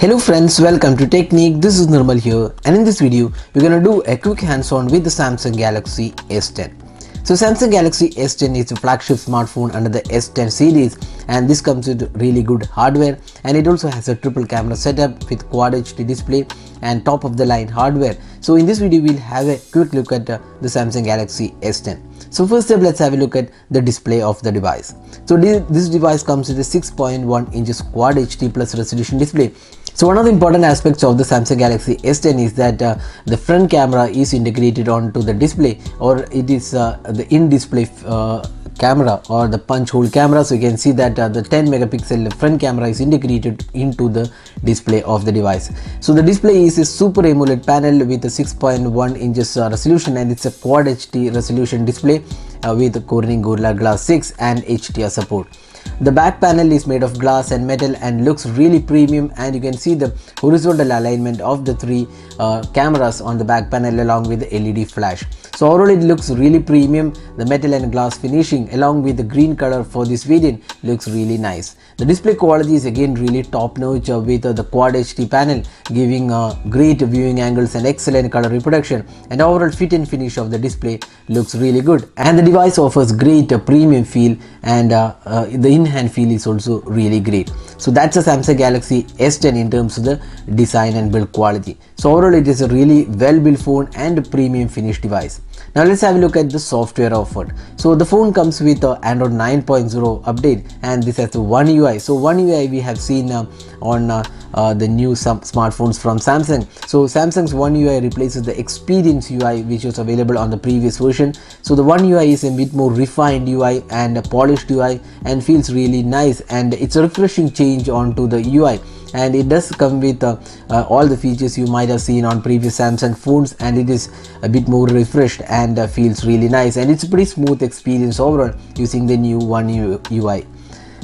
Hello friends, welcome to Technique. This is Nirmal here, and in this video we're gonna do a quick hands-on with the Samsung Galaxy S10. So Samsung Galaxy S10 is a flagship smartphone under the S10 series, and this comes with really good hardware, and it also has a triple camera setup with Quad HD display and top of the line hardware. So in this video we'll have a quick look at the Samsung Galaxy S10. So first step, let's have a look at the display of the device. So this device comes with a 6.1 inches Quad HD plus resolution display. So one of the important aspects of the Samsung Galaxy S10 is that the front camera is integrated onto the display, or it is the in-display camera or the punch hole camera. So you can see that the 10 megapixel front camera is integrated into the display of the device. So the display is a Super AMOLED panel with a 6.1 inches resolution, and it's a Quad HD resolution display with Corning Gorilla Glass 6 and HDR support. The back panel is made of glass and metal and looks really premium, and you can see the horizontal alignment of the three cameras on the back panel along with the LED flash. So overall it looks really premium. The metal and glass finishing along with the green color for this variant looks really nice. The display quality is again really top notch with the Quad HD panel giving great viewing angles and excellent color reproduction, and overall fit and finish of the display looks really good, and the device offers great premium feel, and the in-hand feel is also really great. So that's a Samsung Galaxy S10 in terms of the design and build quality. So overall it is a really well built phone and a premium finished device. Now let's have a look at the software offered. So the phone comes with Android 9.0 update, and this has the One UI. So One UI we have seen on the new smartphones from Samsung. So Samsung's One UI replaces the Experience UI which was available on the previous version. So the One UI is a bit more refined UI and a polished UI and feels really nice, and it's a refreshing change onto the UI, and it does come with all the features you might have seen on previous Samsung phones, and it is a bit more refreshed and feels really nice, and it's a pretty smooth experience overall using the new One UI.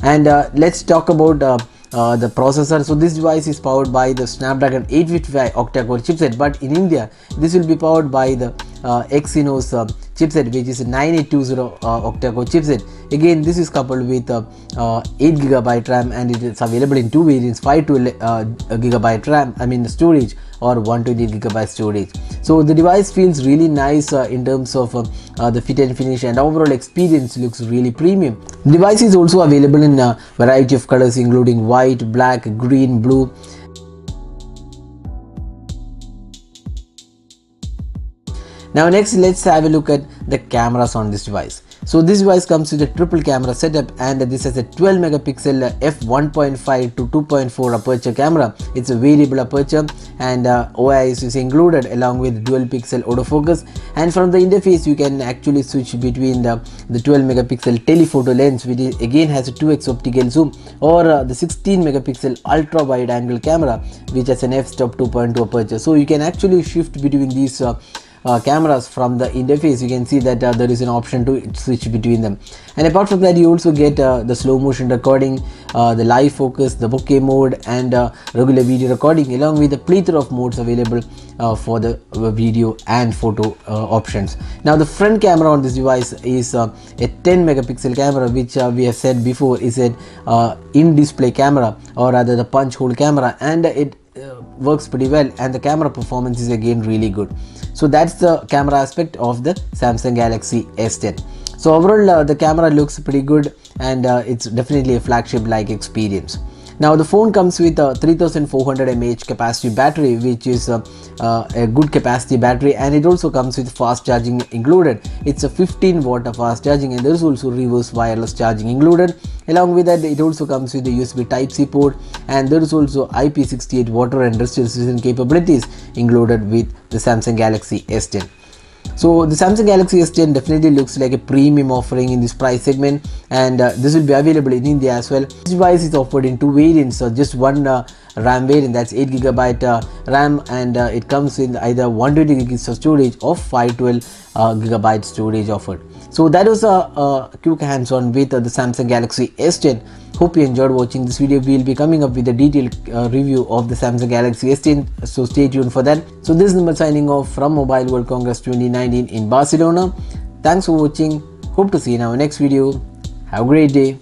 And let's talk about the processor. So this device is powered by the Snapdragon 855 octa-core chipset, but in India this will be powered by the Exynos chipset, which is a 9820 octa-core chipset. Again, this is coupled with 8GB RAM, and it is available in two variants: 512GB RAM, storage, or 128GB storage. So the device feels really nice in terms of the fit and finish, and overall experience looks really premium. The device is also available in a variety of colors including white, black, green, blue. Now next, let's have a look at the cameras on this device. So this device comes with a triple camera setup, and this has a 12 megapixel f1.5 to 2.4 aperture camera. It's a variable aperture, and OIS is included along with dual pixel autofocus, and from the interface you can actually switch between the 12 megapixel telephoto lens, which again has a 2x optical zoom, or the 16 megapixel ultra wide angle camera which has an f-stop 2.2 aperture. So you can actually shift between these cameras from the interface. You can see that there is an option to switch between them, and apart from that you also get the slow motion recording, the live focus, the bokeh mode, and regular video recording, along with a plethora of modes available for the video and photo options. Now the front camera on this device is a 10 megapixel camera, which we have said before is an in-display camera, or rather the punch hole camera, and it works pretty well, and the camera performance is again really good. So that's the camera aspect of the Samsung Galaxy S10. So overall the camera looks pretty good, and it's definitely a flagship like experience. Now the phone comes with a 3400 mAh capacity battery, which is a good capacity battery, and it also comes with fast charging included. It's a 15 watt fast charging, and there is also reverse wireless charging included. Along with that, it also comes with the USB Type-C port, and there is also IP68 water and dust resistant capabilities included with the Samsung Galaxy S10. So the Samsung Galaxy S10 definitely looks like a premium offering in this price segment, and this will be available in India as well. This device is offered in two variants, so just one RAM variant, that's 8GB RAM, and it comes in either 120GB of storage or 512GB storage offered. So that was a quick hands-on with the Samsung Galaxy S10. Hope you enjoyed watching this video. We will be coming up with a detailed review of the Samsung Galaxy S10, so stay tuned for that. So this is Nirmal signing off from Mobile World Congress 2019 in Barcelona. Thanks for watching. Hope to see you in our next video. Have a great day.